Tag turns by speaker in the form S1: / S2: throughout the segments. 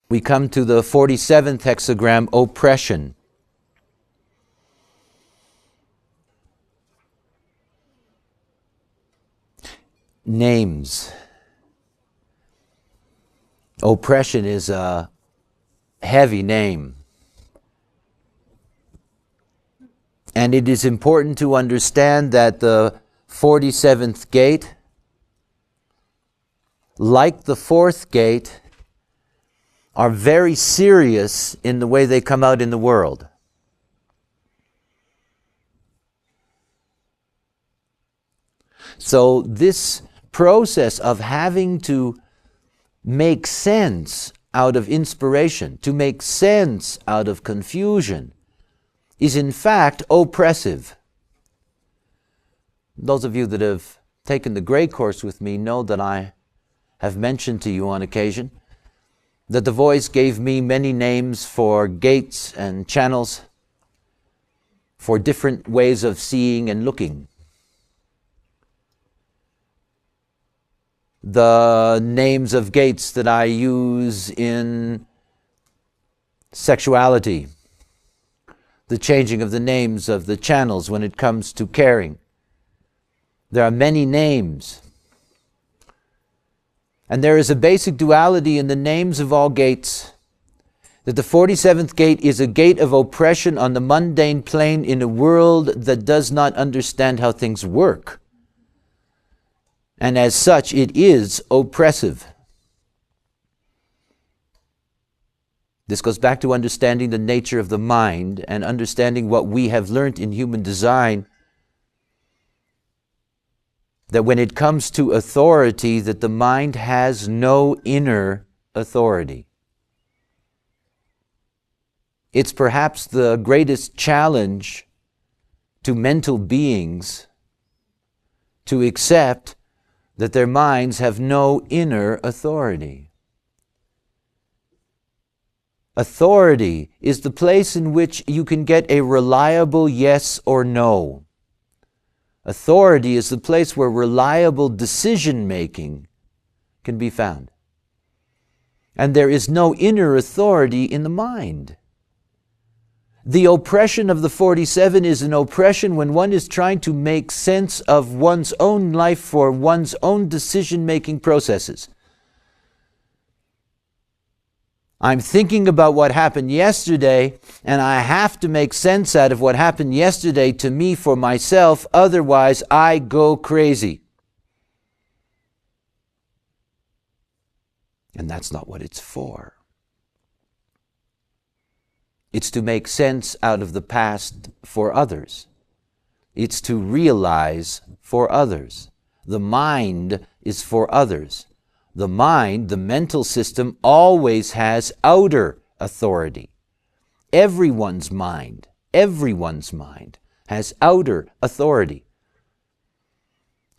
S1: We come to the 47th hexagram, oppression. Names. Oppression is a heavy name. And it is important to understand that the 47th gate, like the 4th gate, are very serious in the way they come out in the world. So this process of having to make sense out of inspiration, to make sense out of confusion, is in fact oppressive. Those of you that have taken the Gray course with me know that I have mentioned to you on occasion that the voice gave me many names for gates and channels, for different ways of seeing and looking. The names of gates that I use in sexuality, the changing of the names of the channels when it comes to caring. There are many names. And there is a basic duality in the names of all gates, that the 47th gate is a gate of oppression on the mundane plane in a world that does not understand how things work. And as such, it is oppressive. This goes back to understanding the nature of the mind and understanding what we have learned in human design, that when it comes to authority, that the mind has no inner authority. It's perhaps the greatest challenge to mental beings to accept that their minds have no inner authority. Authority is the place in which you can get a reliable yes or no. Authority is the place where reliable decision-making can be found. And there is no inner authority in the mind. The oppression of the 47 is an oppression when one is trying to make sense of one's own life for one's own decision-making processes. I'm thinking about what happened yesterday, and I have to make sense out of what happened yesterday to me for myself, otherwise I go crazy. And that's not what it's for. It's to make sense out of the past for others. It's to realize for others. The mind is for others. The mind, the mental system, always has outer authority. Everyone's mind has outer authority.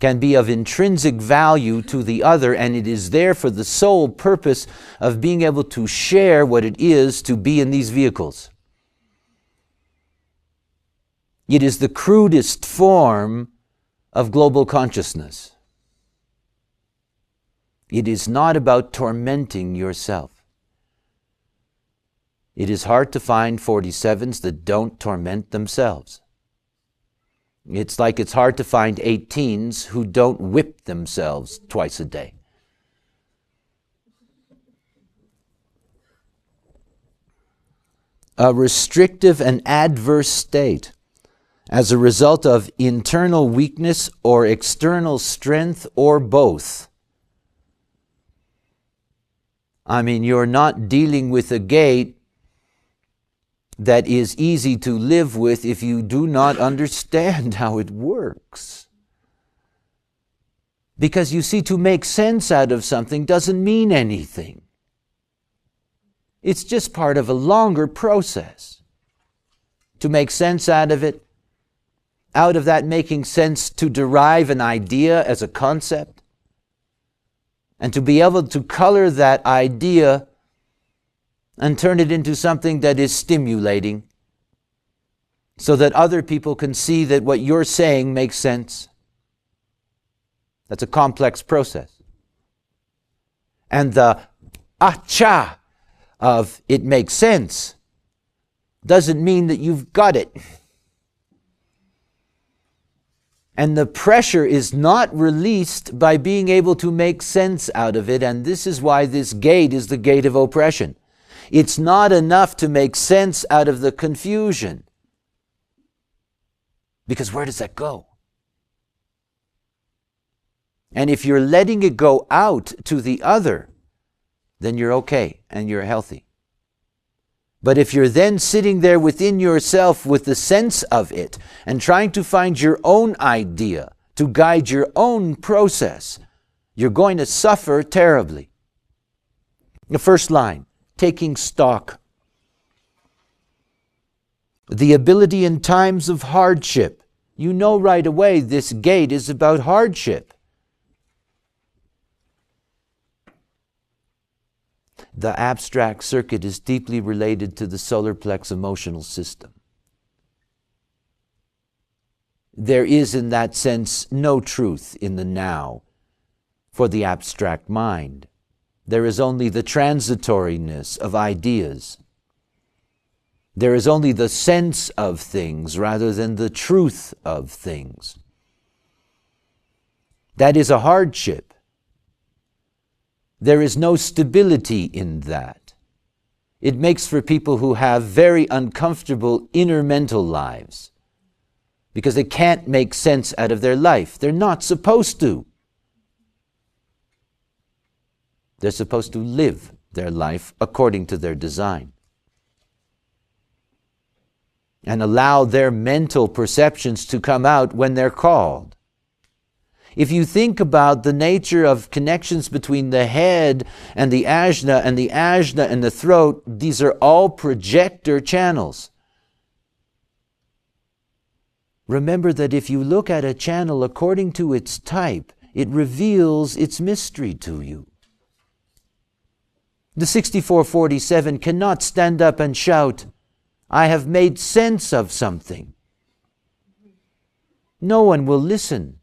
S1: Can be of intrinsic value to the other, and it is there for the sole purpose of being able to share what it is to be in these vehicles. It is the crudest form of global consciousness. It is not about tormenting yourself. It is hard to find 47s that don't torment themselves. It's like it's hard to find 18s who don't whip themselves twice a day. A restrictive and adverse state as a result of internal weakness or external strength or both. I mean, you're not dealing with a gate that is easy to live with if you do not understand how it works. Because you see, to make sense out of something doesn't mean anything. It's just part of a longer process. To make sense out of it, out of that making sense, to derive an idea as a concept, and to be able to color that idea and turn it into something that is stimulating, so that other people can see that what you're saying makes sense. That's a complex process. And the acha of it makes sense doesn't mean that you've got it. And the pressure is not released by being able to make sense out of it, and this is why this gate is the gate of oppression. It's not enough to make sense out of the confusion. Because where does that go? And if you're letting it go out to the other, then you're okay and you're healthy. But if you're then sitting there within yourself with the sense of it and trying to find your own idea to guide your own process, you're going to suffer terribly. The first line, taking stock. The ability in times of hardship. You know right away this gate is about hardship. The abstract circuit is deeply related to the solar plex emotional system. There is, in that sense, no truth in the now for the abstract mind. There is only the transitoriness of ideas. There is only the sense of things rather than the truth of things. That is a hardship. There is no stability in that. It makes for people who have very uncomfortable inner mental lives because they can't make sense out of their life. They're not supposed to. They're supposed to live their life according to their design and allow their mental perceptions to come out when they're called. If you think about the nature of connections between the head and the ajna and the ajna and the throat, these are all projector channels. Remember that if you look at a channel according to its type, it reveals its mystery to you. The 6447 cannot stand up and shout, "I have made sense of something." No one will listen.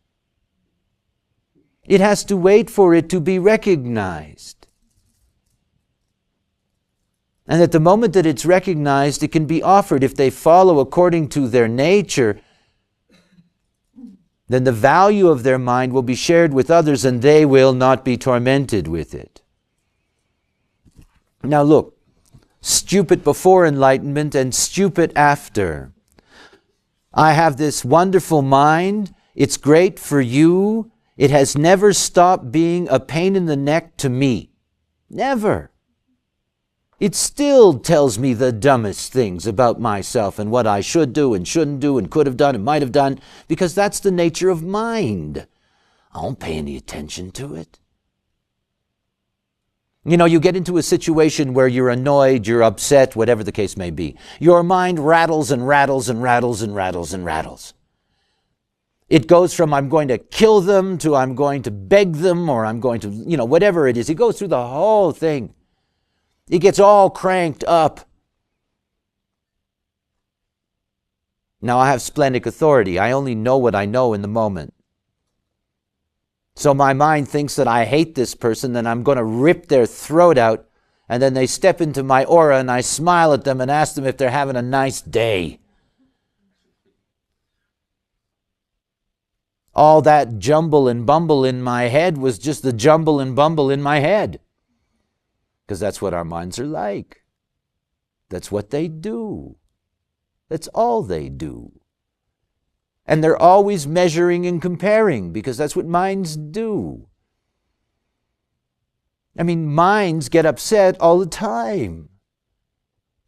S1: It has to wait for it to be recognized. And at the moment that it's recognized, it can be offered. If they follow according to their nature, then the value of their mind will be shared with others and they will not be tormented with it. Now look, stupid before enlightenment and stupid after. I have this wonderful mind. It's great for you. It has never stopped being a pain in the neck to me. Never. It still tells me the dumbest things about myself and what I should do and shouldn't do and could have done and might have done, because that's the nature of mind. I don't pay any attention to it. You know, you get into a situation where you're annoyed, you're upset, whatever the case may be. Your mind rattles and rattles and rattles and rattles and rattles. It goes from I'm going to kill them to I'm going to beg them or I'm going to, whatever it is. It goes through the whole thing. It gets all cranked up. Now I have splenic authority. I only know what I know in the moment. So my mind thinks that I hate this person, then I'm going to rip their throat out, and then they step into my aura and I smile at them and ask them if they're having a nice day. All that jumble and bumble in my head was just the jumble and bumble in my head. Because that's what our minds are like. That's what they do. That's all they do. And they're always measuring and comparing because that's what minds do. I mean, minds get upset all the time.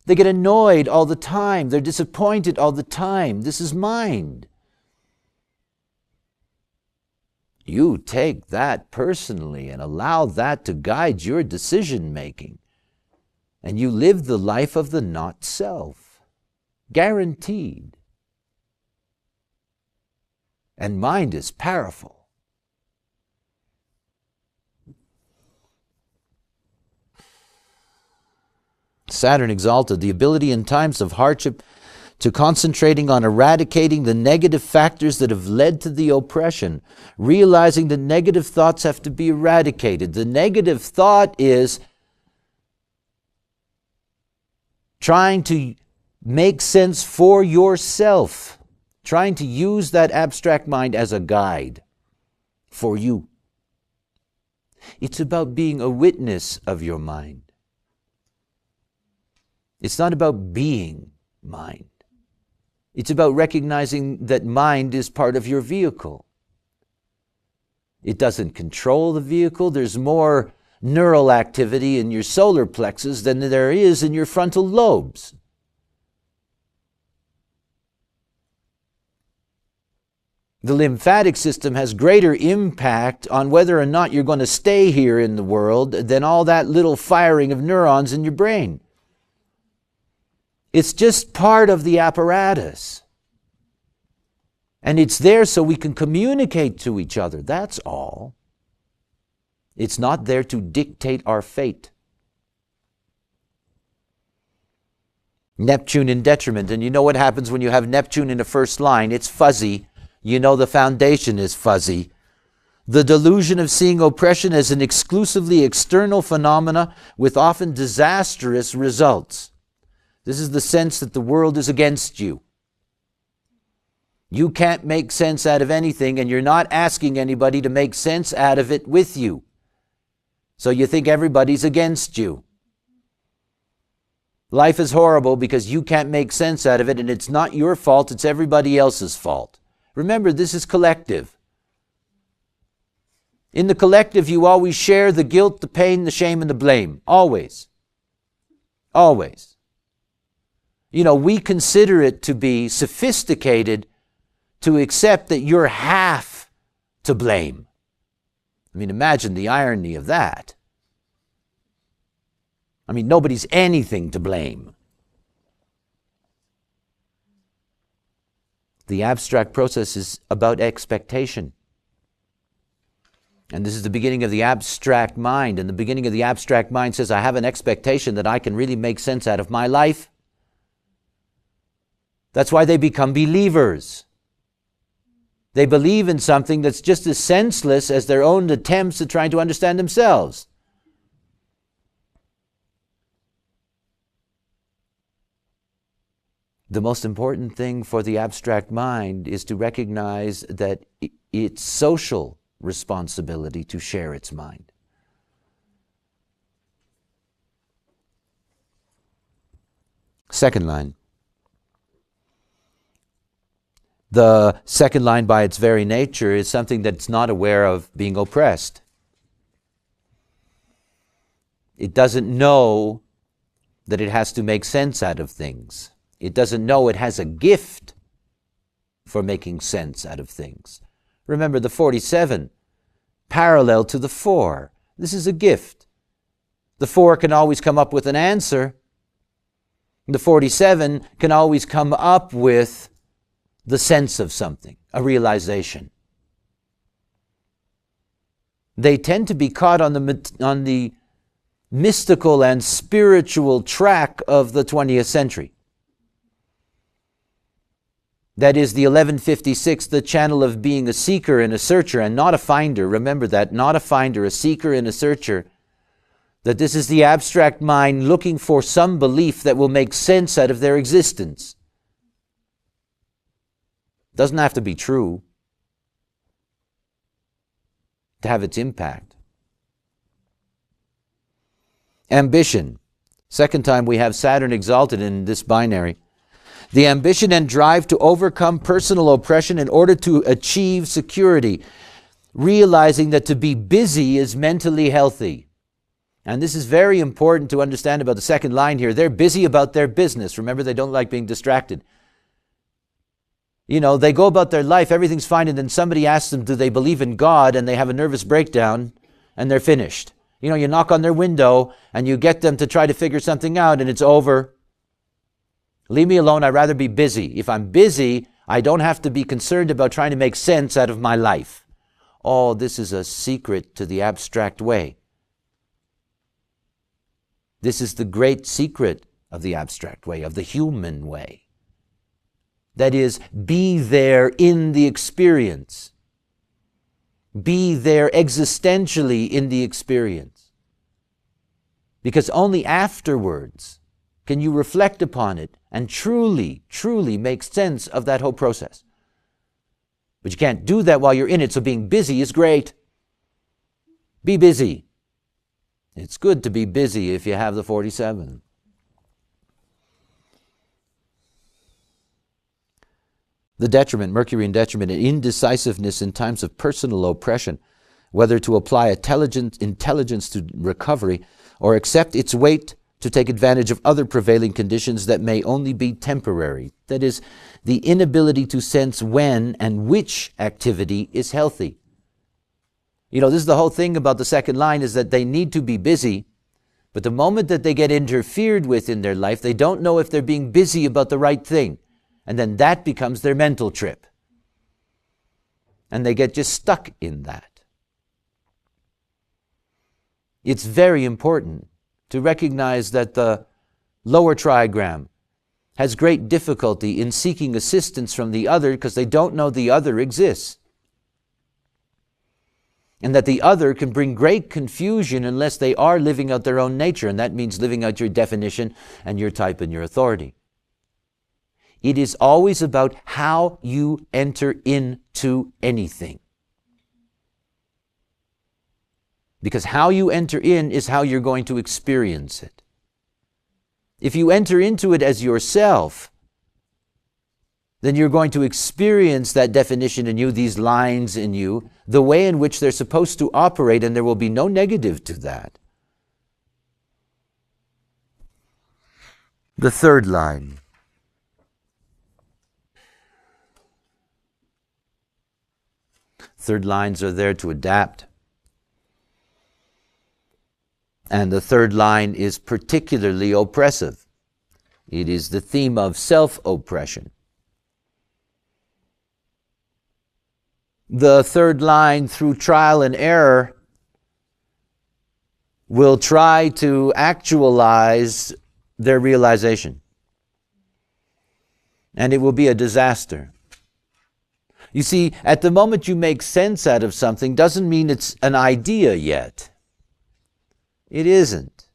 S1: They get annoyed all the time. They're disappointed all the time. This is mind. You take that personally and allow that to guide your decision making. And you live the life of the not self. Guaranteed. And mind is powerful. Saturn exalted, the ability in times of hardship to concentrating on eradicating the negative factors that have led to the oppression, realizing that negative thoughts have to be eradicated. The negative thought is, trying to make sense for yourself, trying to use that abstract mind as a guide for you. It's about being a witness of your mind. It's not about being mind. It's about recognizing that mind is part of your vehicle. It doesn't control the vehicle. There's more neural activity in your solar plexus than there is in your frontal lobes. The lymphatic system has greater impact on whether or not you're going to stay here in the world than all that little firing of neurons in your brain. It's just part of the apparatus. And it's there so we can communicate to each other. That's all. It's not there to dictate our fate. Neptune in detriment. And you know what happens when you have Neptune in the first line? It's fuzzy. You know the foundation is fuzzy. The delusion of seeing oppression as an exclusively external phenomena with often disastrous results. This is the sense that the world is against you. You can't make sense out of anything, and you're not asking anybody to make sense out of it with you. So you think everybody's against you. Life is horrible because you can't make sense out of it, and it's not your fault, it's everybody else's fault. Remember, this is collective. In the collective, you always share the guilt, the pain, the shame, and the blame. Always. Always. You know, we consider it to be sophisticated to accept that you're half to blame. I mean, imagine the irony of that. I mean, nobody's anything to blame. The abstract process is about expectation. And this is the beginning of the abstract mind. And the beginning of the abstract mind says, I have an expectation that I can really make sense out of my life. That's why they become believers. They believe in something that's just as senseless as their own attempts at trying to understand themselves. The most important thing for the abstract mind is to recognize that it's social responsibility to share its mind. Second line. The second line, by its very nature, is something that's not aware of being oppressed. It doesn't know that it has to make sense out of things. It doesn't know it has a gift for making sense out of things. Remember the 47, parallel to the 4. This is a gift. The 4 can always come up with an answer. The 47 can always come up with the sense of something, a realization. They tend to be caught on the mystical and spiritual track of the 20th century. That is the 1156, the channel of being a seeker and a searcher and not a finder. Remember that, not a finder, a seeker and a searcher. That this is the abstract mind looking for some belief that will make sense out of their existence. Doesn't have to be true to have its impact. Ambition. Second time we have Saturn exalted in this binary. The ambition and drive to overcome personal oppression in order to achieve security. Realizing that to be busy is mentally healthy. And this is very important to understand about the second line here. They're busy about their business. Remember, they don't like being distracted. You know, they go about their life, everything's fine, and then somebody asks them, do they believe in God? And they have a nervous breakdown, and they're finished. You know, you knock on their window, and you get them to try to figure something out, and it's over. Leave me alone, I'd rather be busy. If I'm busy, I don't have to be concerned about trying to make sense out of my life. Oh, this is a secret to the abstract way. This is the great secret of the abstract way, of the human way. That is, be there in the experience. Be there existentially in the experience. Because only afterwards can you reflect upon it and truly, truly make sense of that whole process. But you can't do that while you're in it, so being busy is great. Be busy. It's good to be busy if you have the 47. The detriment, Mercury detriment, indecisiveness in times of personal oppression, whether to apply intelligence to recovery or accept its weight to take advantage of other prevailing conditions that may only be temporary. That is, the inability to sense when and which activity is healthy. You know, this is the whole thing about the second line, is that they need to be busy, but the moment that they get interfered with in their life, they don't know if they're being busy about the right thing. And then that becomes their mental trip. And they get just stuck in that. It's very important to recognize that the lower trigram has great difficulty in seeking assistance from the other because they don't know the other exists. And that the other can bring great confusion unless they are living out their own nature, and that means living out your definition and your type and your authority. It is always about how you enter into anything. Because how you enter in is how you're going to experience it. If you enter into it as yourself, then you're going to experience that definition in you, these lines in you, the way in which they're supposed to operate, and there will be no negative to that. The third line. Third lines are there to adapt. And the third line is particularly oppressive. It is the theme of self-oppression. The third line, through trial and error, will try to actualize their realization. And it will be a disaster. You see, at the moment you make sense out of something doesn't mean it's an idea yet. It isn't.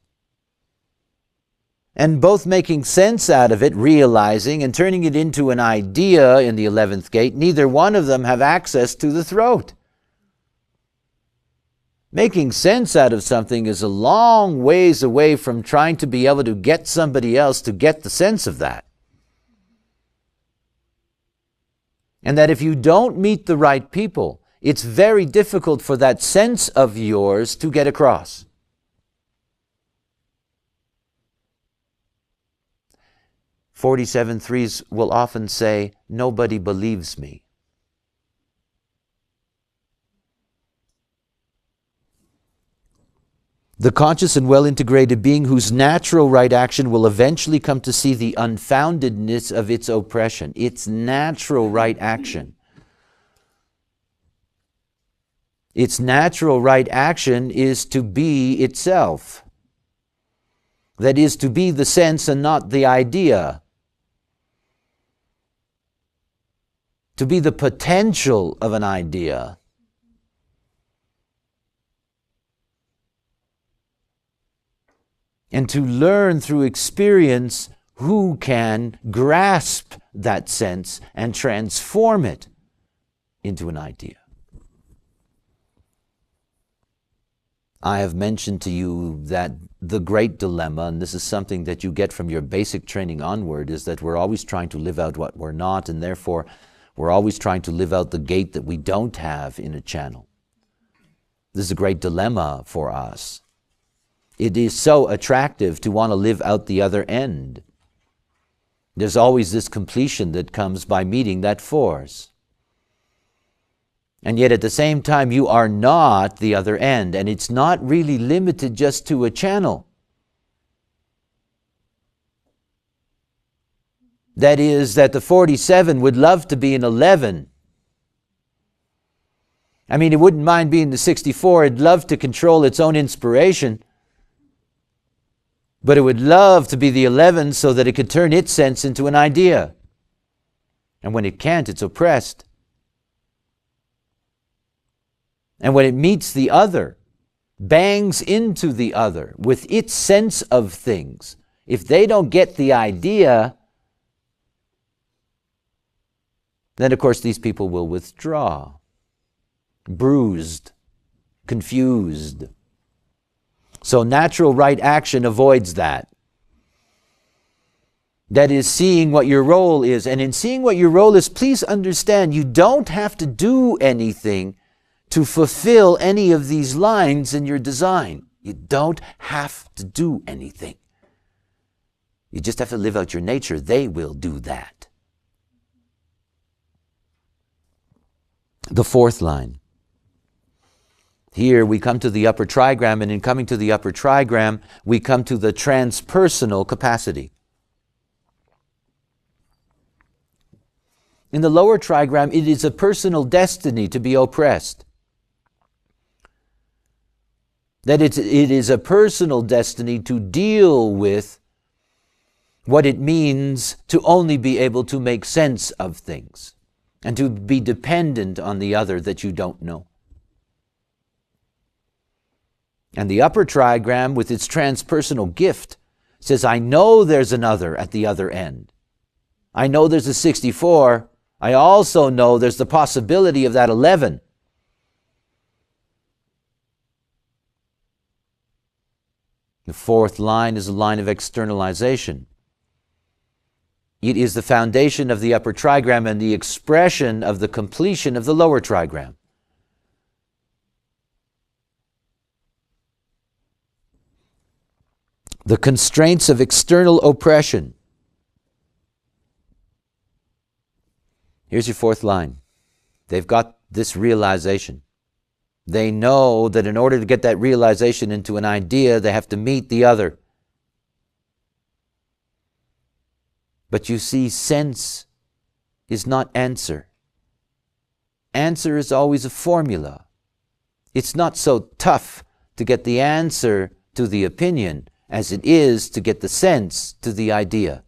S1: And both making sense out of it, realizing, and turning it into an idea in the 11th gate, neither one of them have access to the throat. Making sense out of something is a long ways away from trying to be able to get somebody else to get the sense of that. And that if you don't meet the right people, it's very difficult for that sense of yours to get across. .47-3s will often say, nobody believes me. The conscious and well-integrated being whose natural right action will eventually come to see the unfoundedness of its oppression. Its natural right action. Its natural right action is to be itself. That is, to be the sense and not the idea. To be the potential of an idea. And to learn through experience who can grasp that sense and transform it into an idea. I have mentioned to you that the great dilemma, and this is something that you get from your basic training onward, is that we're always trying to live out what we're not, and therefore we're always trying to live out the gate that we don't have in a channel. This is a great dilemma for us. It is so attractive to want to live out the other end. There's always this completion that comes by meeting that force. And yet at the same time, you are not the other end, and it's not really limited just to a channel. That is, that the 47 would love to be an 11. I mean, it wouldn't mind being the 64. It'd love to control its own inspiration. But it would love to be the 11 so that it could turn its sense into an idea. And when it can't, it's oppressed. And when it meets the other, bangs into the other with its sense of things, If they don't get the idea, then of course these people will withdraw, bruised, confused. So natural right action avoids that. That is seeing what your role is. And in seeing what your role is, please understand, you don't have to do anything to fulfill any of these lines in your design. You don't have to do anything. You just have to live out your nature. They will do that. The fourth line. Here we come to the upper trigram, and in coming to the upper trigram, we come to the transpersonal capacity. In the lower trigram, it is a personal destiny to be oppressed. That it is a personal destiny to deal with what it means to only be able to make sense of things and to be dependent on the other that you don't know. And the upper trigram, with its transpersonal gift, says, I know there's another at the other end. I know there's a 64. I also know there's the possibility of that 11. The fourth line is a line of externalization. It is the foundation of the upper trigram and the expression of the completion of the lower trigram. The constraints of external oppression. Here's your fourth line. They've got this realization. They know that in order to get that realization into an idea, they have to meet the other. But you see, sense is not answer. Answer is always a formula. It's not so tough to get the answer to the opinion as it is to get the sense to the idea.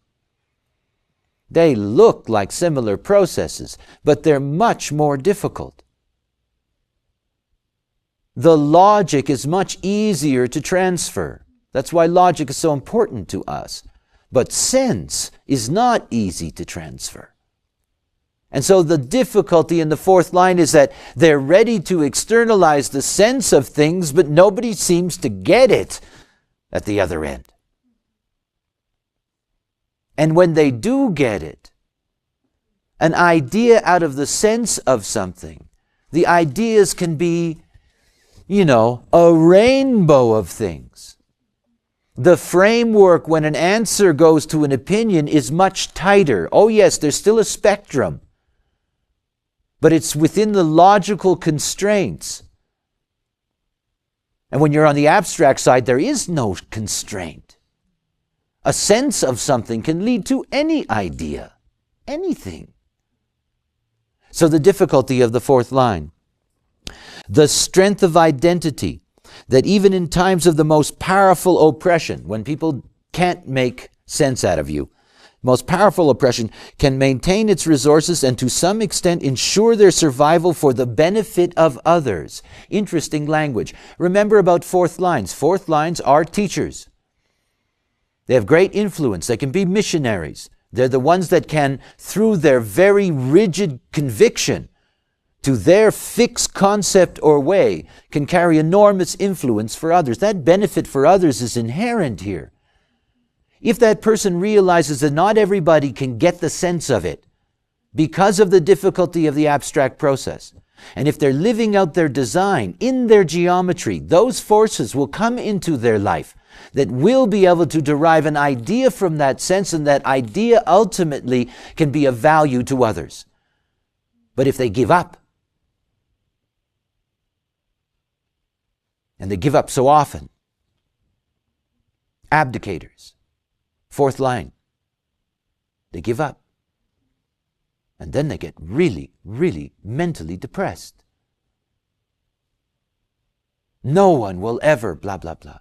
S1: They look like similar processes, but they're much more difficult. The logic is much easier to transfer. That's why logic is so important to us. But sense is not easy to transfer. And so the difficulty in the fourth line is that they're ready to externalize the sense of things, but nobody seems to get it at the other end. And when they do get it, an idea out of the sense of something, the ideas can be, a rainbow of things. The framework when an answer goes to an opinion is much tighter. Oh yes, there's still a spectrum, but it's within the logical constraints. And when you're on the abstract side, there is no constraint. A sense of something can lead to any idea, anything. So the difficulty of the fourth line, the strength of identity, that even in times of the most powerful oppression, when people can't make sense out of you, most powerful oppression can maintain its resources and to some extent ensure their survival for the benefit of others. Interesting language. Remember about fourth lines. Fourth lines are teachers. They have great influence. They can be missionaries. They're the ones that can, through their very rigid conviction to their fixed concept or way, can carry enormous influence for others. That benefit for others is inherent here. If that person realizes that not everybody can get the sense of it because of the difficulty of the abstract process, and if they're living out their design in their geometry, those forces will come into their life that will be able to derive an idea from that sense, and that idea ultimately can be of value to others. But if they give up, and they give up so often, abdicators, fourth line, they give up. And then they get really, really mentally depressed. No one will ever blah, blah, blah.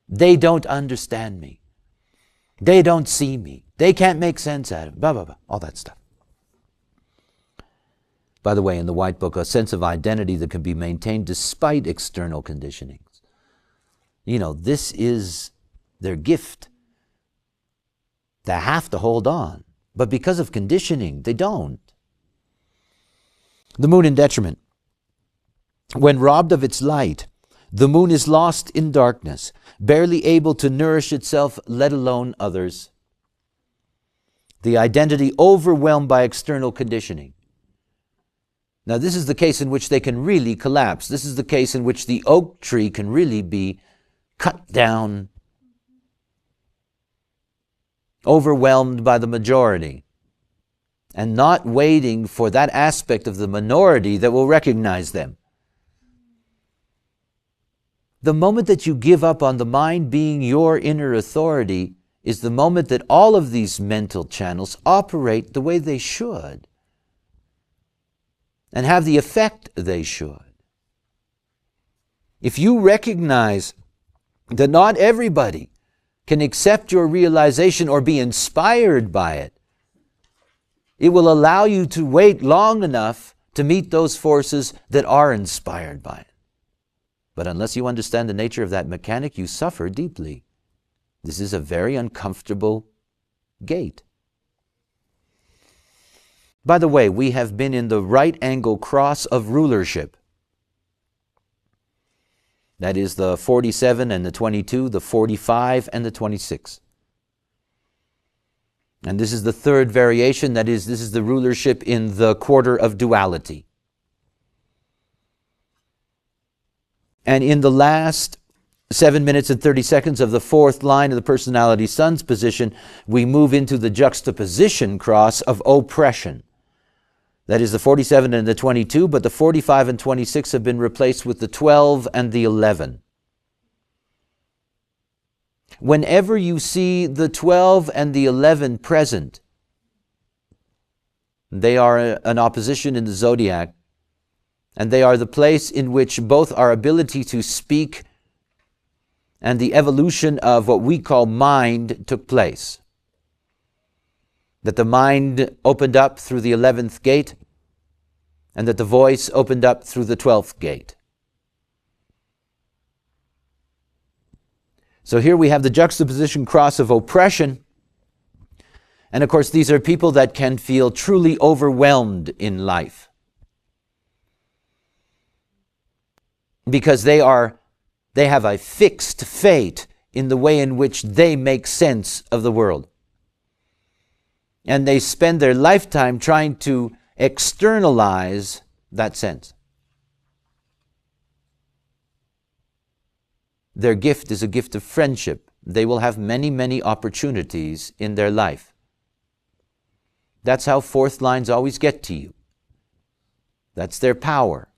S1: They don't understand me. They don't see me. They can't make sense out of it. Blah, blah, blah. All that stuff. By the way, in the White Book, a sense of identity that can be maintained despite external conditionings. This is their gift. They have to hold on. But because of conditioning, they don't. The moon in detriment. When robbed of its light, the moon is lost in darkness, barely able to nourish itself, let alone others. The identity overwhelmed by external conditioning. Now, this is the case in which they can really collapse. This is the case in which the oak tree can really be cut down, overwhelmed by the majority, and not waiting for that aspect of the minority that will recognize them. The moment that you give up on the mind being your inner authority is the moment that all of these mental channels operate the way they should and have the effect they should. If you recognize that not everybody can accept your realization or be inspired by it, it will allow you to wait long enough to meet those forces that are inspired by it. But unless you understand the nature of that mechanic, you suffer deeply. This is a very uncomfortable gate. By the way, we have been in the right angle cross of rulership. That is the 47 and the 22, the 45 and the 26. And this is the third variation, that is, this is the rulership in the quarter of duality. And in the last 7 minutes and 30 seconds of the fourth line of the personality sun's position, we move into the juxtaposition cross of oppression. That is the 47 and the 22, but the 45 and 26 have been replaced with the 12 and the 11. Whenever you see the 12 and the 11 present, they are an opposition in the zodiac, and they are the place in which both our ability to speak and the evolution of what we call mind took place. That the mind opened up through the 11th gate, and that the voice opened up through the 12th gate. So here we have the juxtaposition cross of oppression. And of course, these are people that can feel truly overwhelmed in life, because they have a fixed fate in the way in which they make sense of the world. And they spend their lifetime trying to externalize that sense. Their gift is a gift of friendship. They will have many, many opportunities in their life. That's how fourth lines always get to you. That's their power.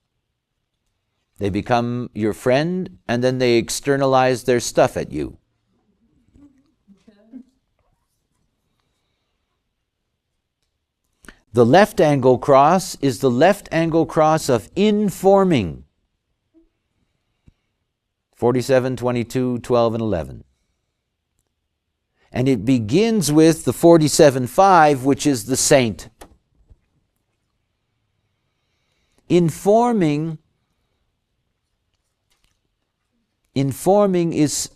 S1: They become your friend, and then they externalize their stuff at you. The left angle cross is the left angle cross of informing. 47, 22, 12, and 11. And it begins with the 47-5, which is the saint. Informing is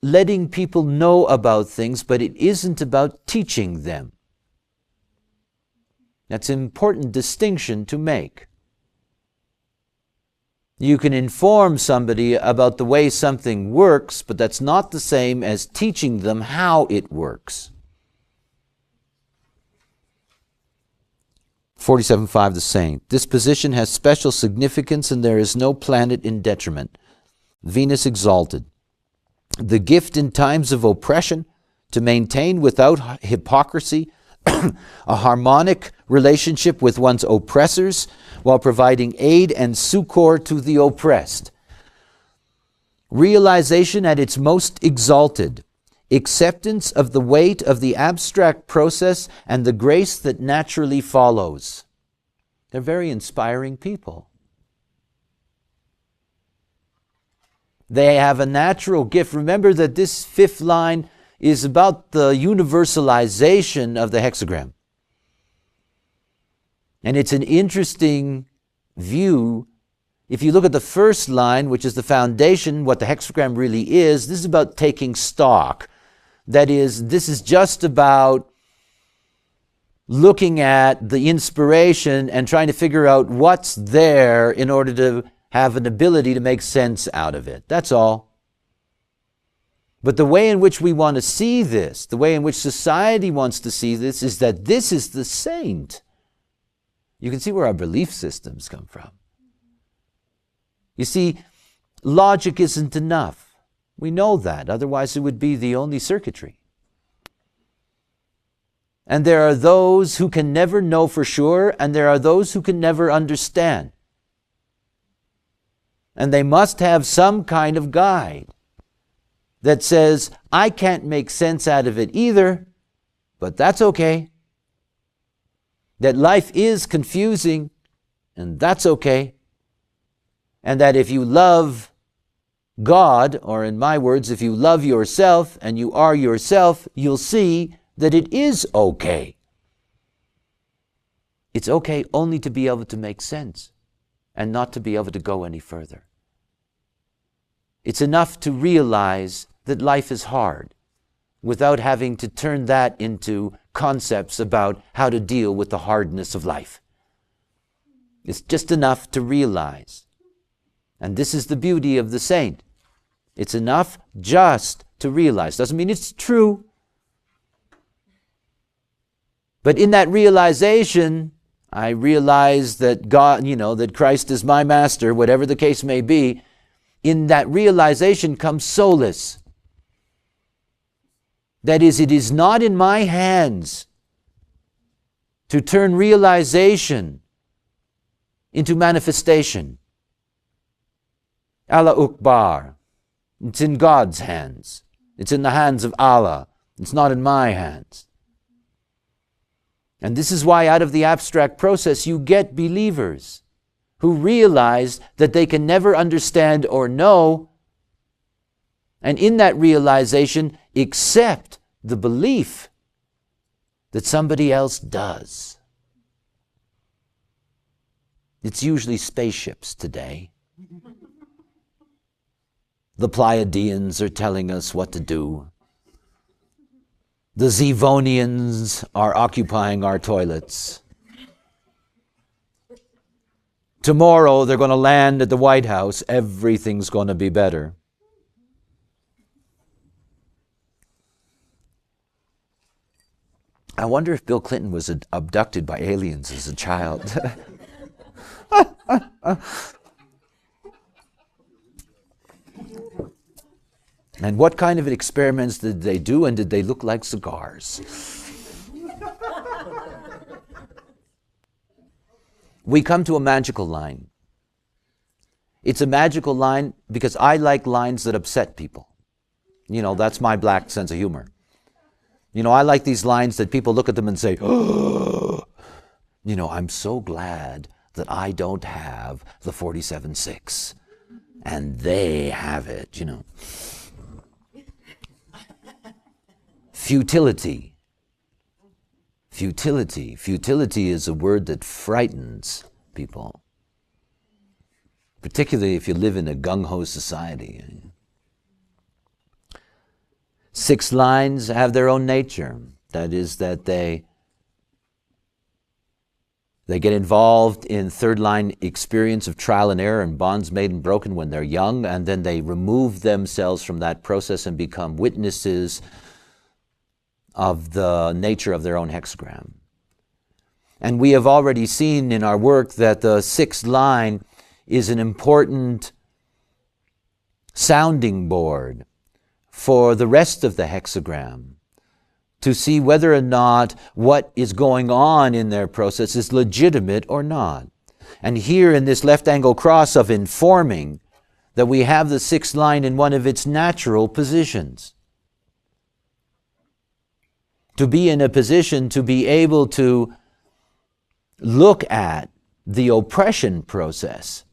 S1: letting people know about things, but it isn't about teaching them. That's an important distinction to make. You can inform somebody about the way something works, but that's not the same as teaching them how it works. 47.5, the saint. This position has special significance, and there is no planet in detriment. Venus exalted. The gift in times of oppression to maintain without hypocrisy a harmonic relationship with one's oppressors while providing aid and succor to the oppressed. Realization at its most exalted. Acceptance of the weight of the abstract process and the grace that naturally follows. They're very inspiring people. They have a natural gift. Remember that this fifth line is about the universalization of the hexagram. And it's an interesting view. If you look at the first line, which is the foundation, what the hexagram really is, this is about taking stock. That is, this is just about looking at the inspiration and trying to figure out what's there in order to have an ability to make sense out of it. That's all. But the way in which we want to see this, the way in which society wants to see this, is that this is the saint. You can see where our belief systems come from. You see, logic isn't enough. We know that, otherwise it would be the only circuitry. And there are those who can never know for sure, and there are those who can never understand. And they must have some kind of guide that says, I can't make sense out of it either, but that's okay. That life is confusing, and that's okay. And that if you love God, or in my words, if you love yourself and you are yourself, you'll see that it is okay. It's okay only to be able to make sense and not to be able to go any further. It's enough to realize that life is hard without having to turn that into concepts about how to deal with the hardness of life. It's just enough to realize. And this is the beauty of the saint. It's enough just to realize. Doesn't mean it's true. But in that realization, I realize that God, that Christ is my master, whatever the case may be. In that realization comes solace. That is, it is not in my hands to turn realization into manifestation. Allah Akbar. It's in God's hands. It's in the hands of Allah. It's not in my hands. And this is why out of the abstract process you get believers who realize that they can never understand or know, and in that realization accept the belief that somebody else does. It's usually spaceships today. The Pleiadians are telling us what to do. The Zevonians are occupying our toilets. Tomorrow they're going to land at the White House. Everything's going to be better. I wonder if Bill Clinton was abducted by aliens as a child. And what kind of experiments did they do, and did they look like cigars? We come to a magical line. It's a magical line because I like lines that upset people. That's my black sense of humor. I like these lines that people look at them and say, oh, I'm so glad that I don't have the 47.6 and they have it, Futility. Futility is a word that frightens people, particularly if you live in a gung-ho society. 6 lines have their own nature. That is that they get involved in third line experience of trial and error and bonds made and broken when they're young, and then they remove themselves from that process and become witnesses of the nature of their own hexagram. And we have already seen in our work that the 6th line is an important sounding board for the rest of the hexagram to see whether or not what is going on in their process is legitimate or not. And here in this left angle cross of informing, that we have the 6th line in one of its natural positions. To be in a position to be able to look at the oppression process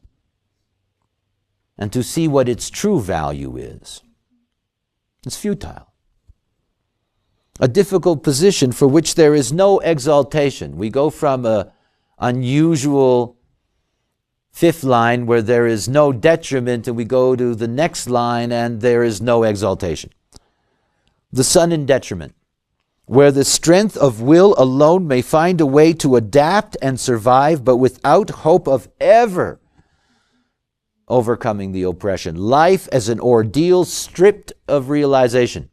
S1: and to see what its true value is. It's futile. A difficult position for which there is no exaltation. We go from an unusual 5th line where there is no detriment, and we go to the next line and there is no exaltation. the son in detriment, where the strength of will alone may find a way to adapt and survive, but without hope of ever overcoming the oppression. Life as an ordeal stripped of realization.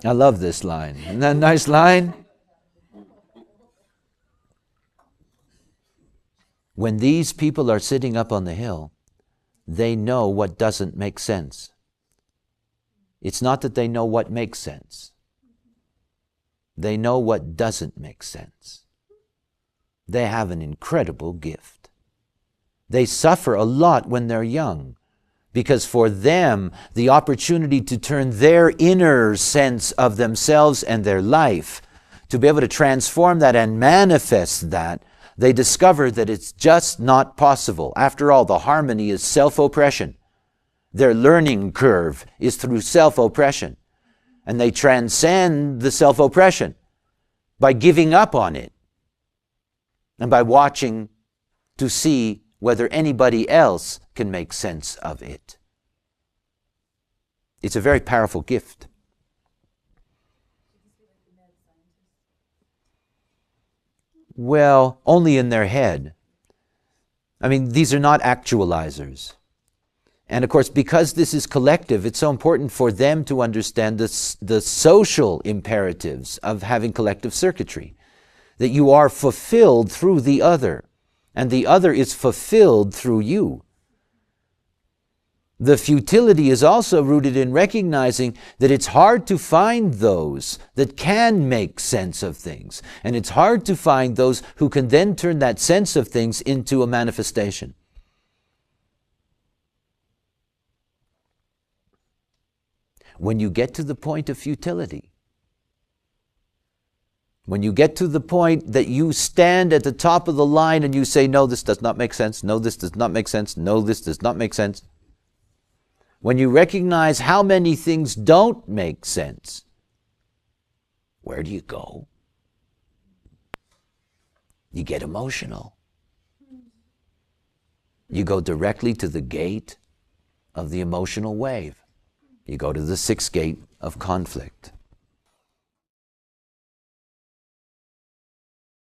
S1: I love this line. Isn't that a nice line? When these people are sitting up on the hill, they know what doesn't make sense. It's not that they know what makes sense. They know what doesn't make sense. They have an incredible gift. They suffer a lot when they're young, because for them, the opportunity to turn their inner sense of themselves and their life, to be able to transform that and manifest that, they discover that it's just not possible. After all, the harmony is self-oppression. Their learning curve is through self-oppression. And they transcend the self-oppression by giving up on it and by watching to see whether anybody else can make sense of it. It's a very powerful gift. Well, only in their head. I mean, these are not actualizers. And of course, because this is collective, it's so important for them to understand the social imperatives of having collective circuitry. That you are fulfilled through the other, and the other is fulfilled through you. The futility is also rooted in recognizing that it's hard to find those that can make sense of things. And it's hard to find those who can then turn that sense of things into a manifestation. When you get to the point of futility, when you get to the point that you stand at the top of the line and you say, no, this does not make sense, no, this does not make sense, no, this does not make sense. When you recognize how many things don't make sense, where do you go? You get emotional. You go directly to the gate of the emotional wave. You go to the sixth gate of conflict.